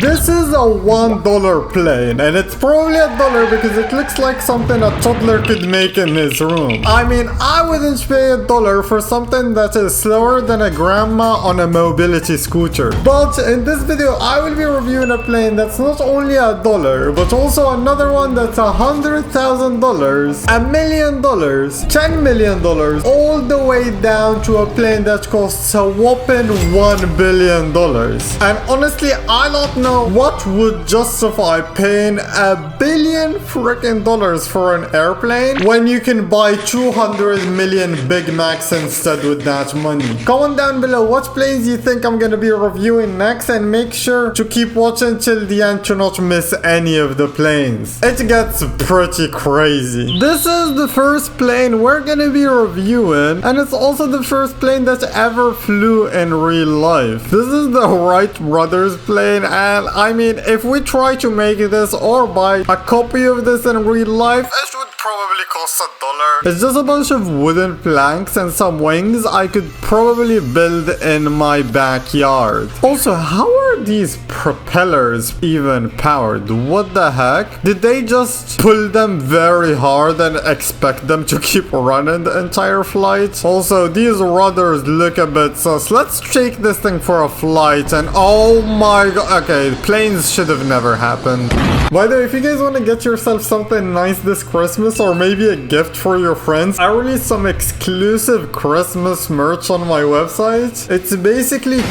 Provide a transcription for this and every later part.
This is a $1 plane, and it's probably $1 because it looks like something a toddler could make in his room. I mean, I wouldn't pay $1 for something that is slower than a grandma on a mobility scooter. But in this video, I will be reviewing a plane that's not only $1, but also another one that's $100,000, $1 million, $10 million, all the way down to a plane that costs a whopping $1 billion. And honestly, I don't know what would justify paying $1 billion freaking dollars for an airplane when you can buy 200 million Big Macs instead with that money. Comment down below what planes you think I'm gonna be reviewing next, and make sure to keep watching till the end to not miss any of the planes. It gets pretty crazy. This is the first plane we're gonna be reviewing, and it's also the first plane that ever flew in real life. This is the Wright brothers plane, and I mean, if we try to make this or buy a copy of this in real life, it would probably cost $1. It's just a bunch of wooden planks and some wings I could probably build in my backyard. Also, how are these propellers even powered? What the heck? Did they just pull them very hard and expect them to keep running the entire flight? Also, these rudders look a bit sus. Let's take this thing for a flight, and oh my god. Okay, planes should have never happened. By the way, if you guys want to get yourself something nice this Christmas, or maybe a gift for your friends, I released some exclusive Christmas merch on my website. It's basically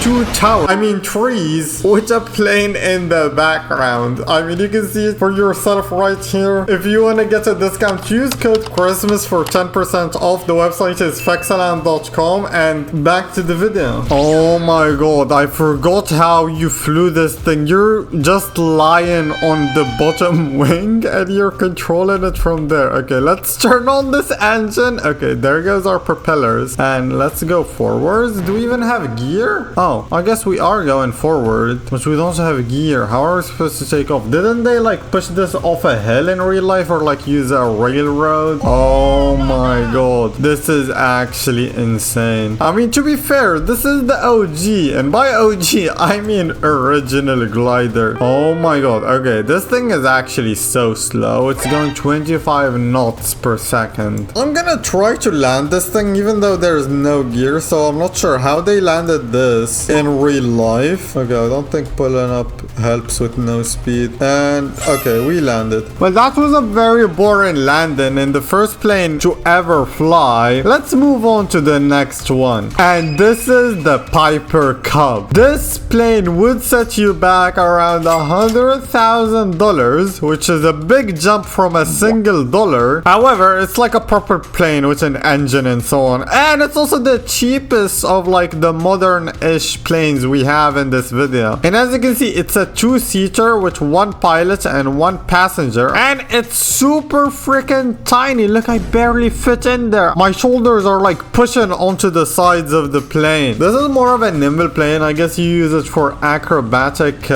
trees with a plane in the background. I mean, you can see it for yourself right here. If you want to get a discount, use code Christmas for 10% off. The website is fexaland.com, and back to the video. Oh my god, I forgot how you flew this thing. You're just lying on the bottom wing and you're controlling it from there. Okay, let's turn on this engine. Okay, there goes our propellers, and let's go forwards. Do we even have gear? Oh, I guess we are going forward, but we don't have gear. How are we supposed to take off? Didn't they like push this off a hill in real life, or like use a railroad? Oh my god, this is actually insane. I mean, to be fair, this is the OG, and by OG I mean original glider. Oh my god. Okay, this thing is actually so slow. It's going 25 knots per second. I'm gonna try to land this thing even though there's no gear, so I'm not sure how they landed this in real life. Okay, I don't think pulling up helps with no speed. And okay, we landed. Well, that was a very boring landing in the first plane to ever fly. Let's move on to the next one. And this is the Piper Cub. This plane would set you back around $100,000, which is a big jump from a single dollar. However, it's like a proper plane with an engine and so on. And it's also the cheapest of like the modern-ish planes we have in this video. And as you can see, it's a two-seater with one pilot and one passenger. And it's super freaking tiny. Look, I barely fit in there. My shoulders are like pushing onto the sides of the plane. This is more of a nimble plane. I guess you use it for acrobatic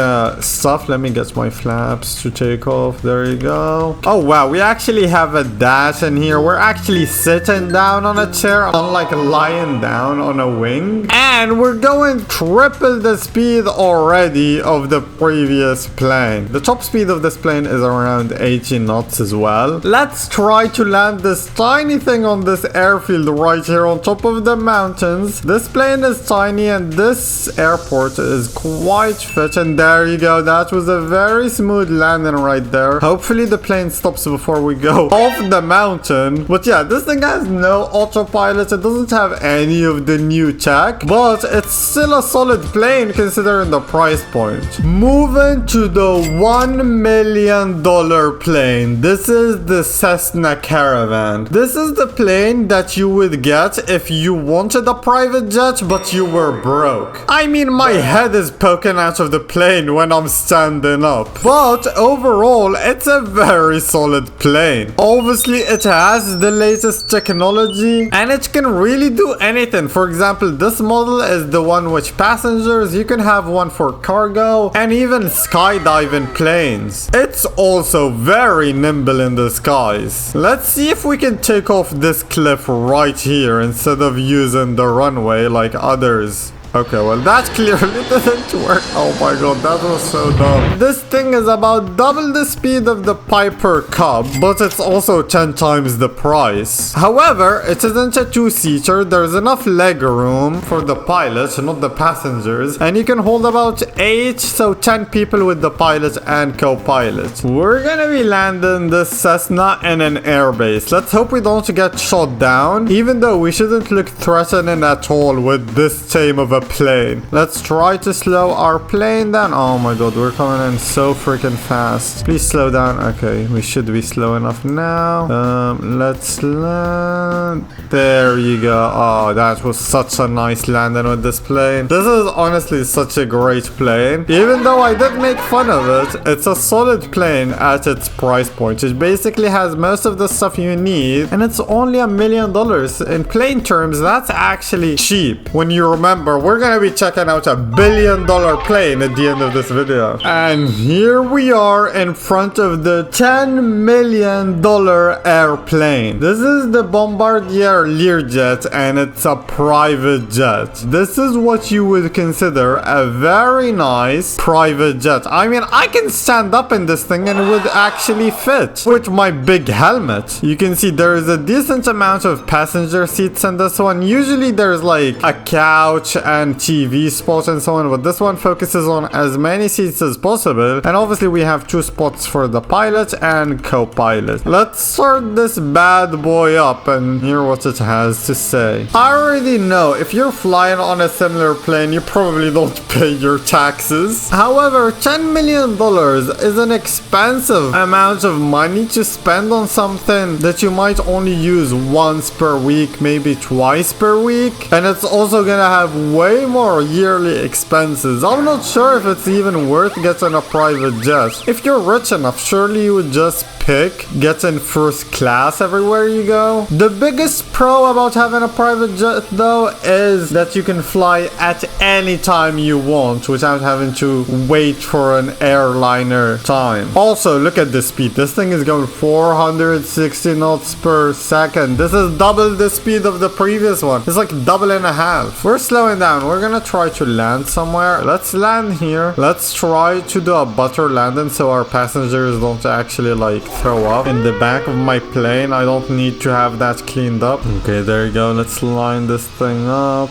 stuff. Let me get my flaps to take off. There you go. Oh wow, we actually have a dash in here. We're actually sitting down on a chair, unlike lying down on a wing. And we're going triple the speed already of the previous plane. The top speed of this plane is around 80 knots as well. Let's try to land this tiny thing on this airfield right here on top of the mountains. This plane is tiny and this airport is quite fit. And there you go. That was a very smooth landing right there. Hopefully the plane stops before we go off the mountain. But yeah, this thing has no autopilot. It doesn't have any of the new tech, but it's still a solid plane considering the price point. Moving to the $1 million plane. This is the Cessna Caravan. This is the plane that you would get if you wanted a private jet but you were broke. I mean, my head is poking out of the plane when I'm standing up. But overall, it's a very solid plane. Obviously, it has the latest technology and it can really do anything. For example, this model is the one with passengers. You can have one for cargo and even skydiving planes. It's also very nimble in the skies. Let's see if we can take off this cliff right here instead of using the runway like others. Okay, well, that clearly didn't work. Oh my god, that was so dumb. This thing is about double the speed of the Piper Cub, but it's also 10 times the price. However, it isn't a two-seater. There's enough leg room for the pilot, not the passengers, and you can hold about 8, so 10 people with the pilot and co-pilot. We're gonna be landing this Cessna in an airbase. Let's hope we don't get shot down, even though we shouldn't look threatening at all with this tame of a plane. Let's try to slow our plane down. Oh my god, we're coming in so freaking fast. Please slow down. Okay, we should be slow enough now. Let's land. There you go. Oh, that was such a nice landing with this plane. This is honestly such a great plane. Even though I did make fun of it, it's a solid plane at its price point. It basically has most of the stuff you need, and it's only $1 million. In plane terms, that's actually cheap. When you remember, we're gonna be checking out $1 billion plane at the end of this video. And here we are in front of the $10 million airplane. This is the Bombardier Learjet, and it's a private jet. This is what you would consider a very nice private jet. I mean, I can stand up in this thing and it would actually fit with my big helmet. You can see there is a decent amount of passenger seats in this one. Usually there's like a couch and TV spot and so on, but this one focuses on as many seats as possible. And obviously we have 2 spots for the pilot and co-pilot. Let's start this bad boy up and hear what it has to say. I already know if you're flying on a similar plane, you probably don't pay your taxes. However, $10 million is an expensive amount of money to spend on something that you might only use once per week, maybe twice per week. And it's also gonna have way more yearly expenses. I'm not sure if it's even worth getting a private jet. If you're rich enough, surely you would just pick getting first class everywhere you go. The biggest pro about having a private jet though is that you can fly at any time you want without having to wait for an airliner time. Also, look at the speed. This thing is going 460 knots per second. This is double the speed of the previous one. It's like double and a half. We're slowing down. We're gonna try to land somewhere. Let's land here. Let's try to do a butter landing so our passengers don't actually like throw up in the back of my plane. I don't need to have that cleaned up. Okay, there you go. Let's line this thing up.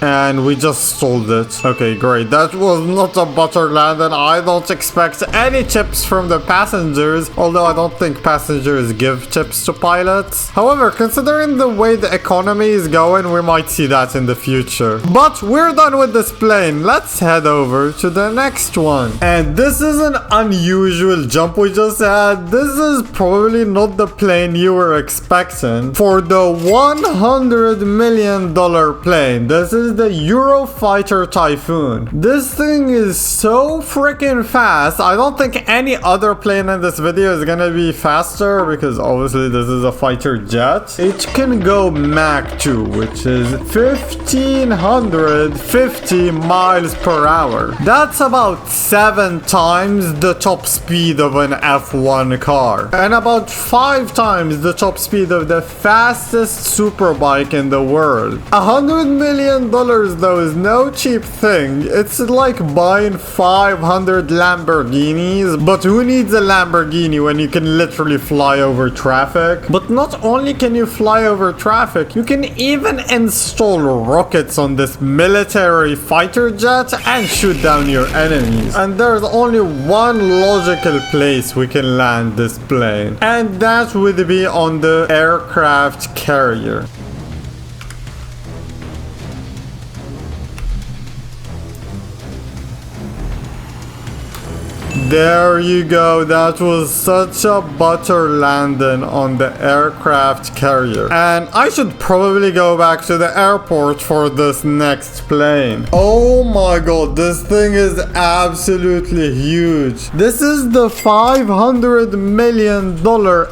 And we just stalled it. Okay, great. That was not a butter landing. I don't expect any tips from the passengers, although I don't think passengers give tips to pilots. However, considering the way the economy is going, we might see that in the future. But we're done with this plane. Let's head over to the next one. And this is an unusual jump we just had. This is probably not the plane you were expecting for the $100 million plane. This is the Eurofighter Typhoon. This thing is so freaking fast. I don't think any other plane in this video is gonna be faster because obviously this is a fighter jet. It can go Mach 2, which is 1550 miles per hour. That's about 7 times the top speed of an F1 car and about 5 times the top speed of the fastest superbike in the world. $100 million though is no cheap thing. It's like buying 500 Lamborghinis, but who needs a Lamborghini when you can literally fly over traffic? But not only can you fly over traffic, you can even install rockets on this military fighter jet and shoot down your enemies. And there's only one logical place we can land this plane, and that would be on the aircraft carrier. There you go. That was such a butter landing on the aircraft carrier. And I should probably go back to the airport for this next plane. Oh my god, this thing is absolutely huge. This is the $500 million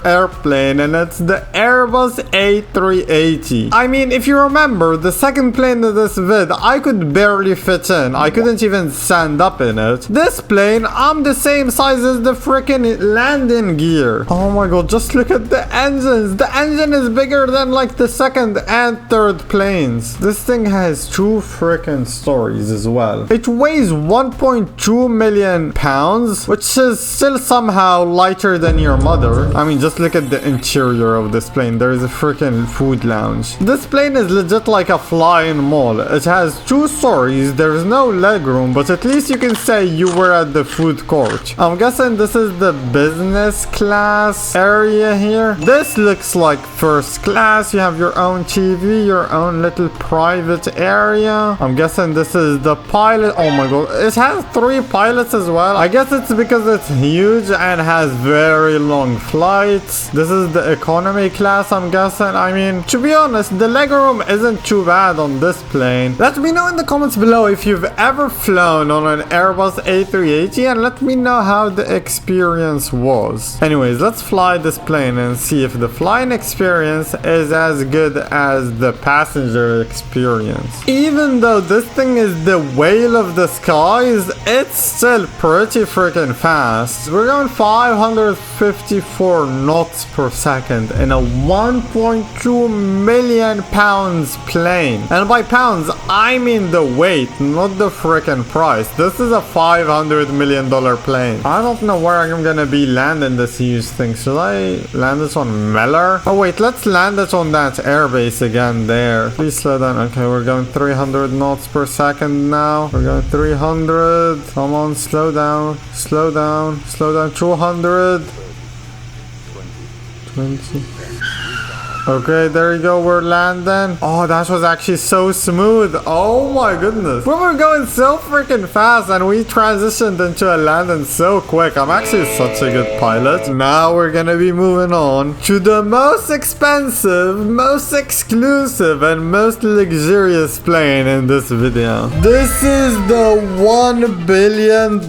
airplane, and it's the Airbus A380. I mean, if you remember, the second plane in this vid, I could barely fit in. I couldn't even stand up in it. This plane, I'm deciding same size as the freaking landing gear. Oh my god, just look at the engines. The engine is bigger than like the second and third planes. This thing has 2 freaking stories as well. It weighs 1.2 million pounds, which is still somehow lighter than your mother. I mean, just look at the interior of this plane. There is a freaking food lounge. This plane is legit like a flying mall. It has 2 stories. There's no legroom, but at least you can say you were at the food court. I'm guessing this is the business class area here. This looks like first class. You have your own TV, your own little private area. I'm guessing this is the pilot. Oh my god, it has 3 pilots as well. I guess it's because it's huge and has very long flights. This is the economy class, I'm guessing. I mean, to be honest, the legroom isn't too bad on this plane. Let me know in the comments below if you've ever flown on an Airbus A380 and let me know how the experience was. Anyways, let's fly this plane and see if the flying experience is as good as the passenger experience. Even though this thing is the whale of the skies, it's still pretty freaking fast. We're going 554 knots per second in a 1.2 million pounds plane. And by pounds, I mean the weight, not the freaking price. This is a $500 million plane. I don't know where I'm gonna be landing this huge thing. Should I land this on Meller? Oh wait, let's land it on that airbase again there. Please slow down. Okay, we're going 300 knots per second now. We're going 300. Come on, slow down. Slow down. Slow down. 200. 20. Okay, there you go, we're landing. Oh, that was actually so smooth. Oh my goodness. We were going so freaking fast and we transitioned into a landing so quick. I'm actually such a good pilot. Now we're gonna be moving on to the most expensive, most exclusive, and most luxurious plane in this video. This is the $1 billion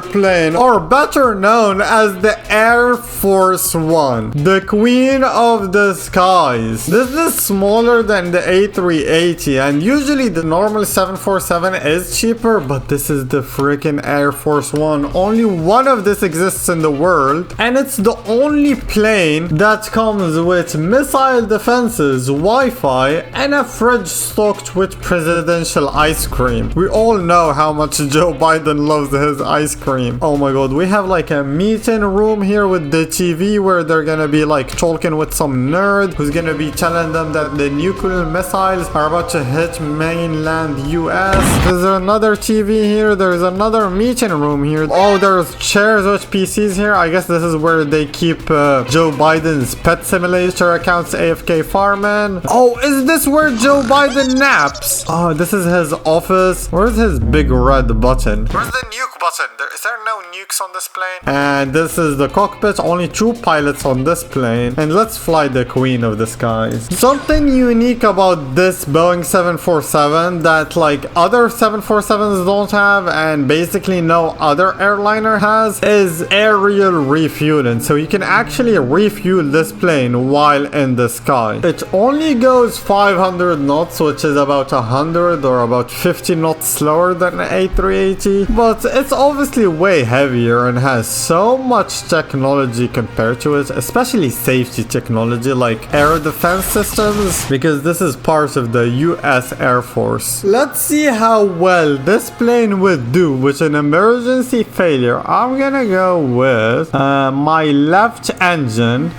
plane, or better known as the Air Force One, the queen of the sky. This is smaller than the A380, and usually the normal 747 is cheaper, but this is the freaking Air Force One. Only one of this exists in the world, and it's the only plane that comes with missile defenses, Wi-Fi, and a fridge stocked with presidential ice cream. We all know how much Joe Biden loves his ice cream. Oh my god, we have like a meeting room here with the TV where they're gonna be like talking with some nerd who's gonna be telling them that the nuclear missiles are about to hit mainland US. There's another TV here. There's another meeting room here. Oh, there's chairs with PCs here. I guess this is where they keep Joe Biden's pet simulator accounts AFK farming. Oh, is this where Joe Biden naps? Oh, this is his office. Where's his big red button? Where's the nuke button? Is there no nukes on this plane? And this is the cockpit. Only 2 pilots on this plane. And let's fly the queen of the skies. Something unique about this Boeing 747 that like other 747s don't have and basically no other airliner has is aerial refueling. So you can actually refuel this plane while in the sky. It only goes 500 knots, which is about 100 or about 50 knots slower than an A380, but it's obviously way heavier and has so much technology compared to it, especially safety technology like air defense systems, because this is part of the US Air Force. Let's see how well this plane would do with an emergency failure. I'm gonna go with my left engine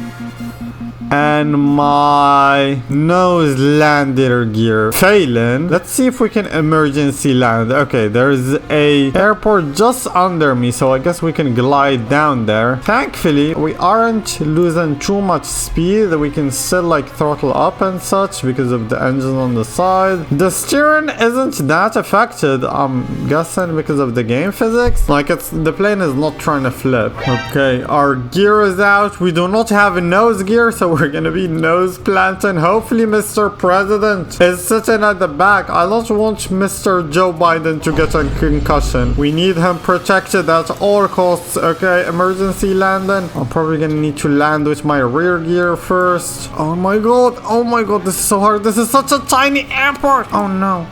and my nose lander gear failing. Let's see if we can emergency land. Okay, there's a airport just under me, so I guess we can glide down there. Thankfully, we aren't losing too much speed. We can still like throttle up and such because of the engine on the side. The steering isn't that affected, I'm guessing because of the game physics. Like the plane is not trying to flip. Okay, our gear is out. We do not have a nose gear, so we're gonna be nose planting. Hopefully Mr. President is sitting at the back. I don't want Mr. Joe Biden to get a concussion. We need him protected at all costs. Okay, emergency landing. I'm probably gonna need to land with my rear gear first. Oh my god, this is so hard. This is such a tiny airport. Oh no.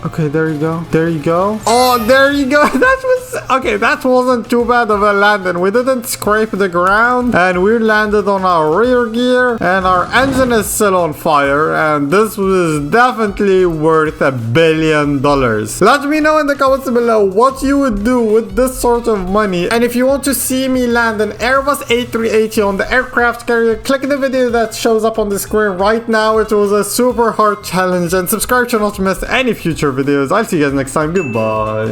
Okay, there you go. There you go. Oh, there you go. That wasn't too bad of a landing. We didn't scrape the ground, and we landed on our rear gear, and our engine is still on fire, and this was definitely worth $1 billion. Let me know in the comments below what you would do with this sort of money, and if you want to see me land an Airbus A380 on the aircraft carrier, click the video that shows up on the screen right now. It was a super hard challenge, and subscribe to not miss any future videos. I'll see you guys next time. Goodbye.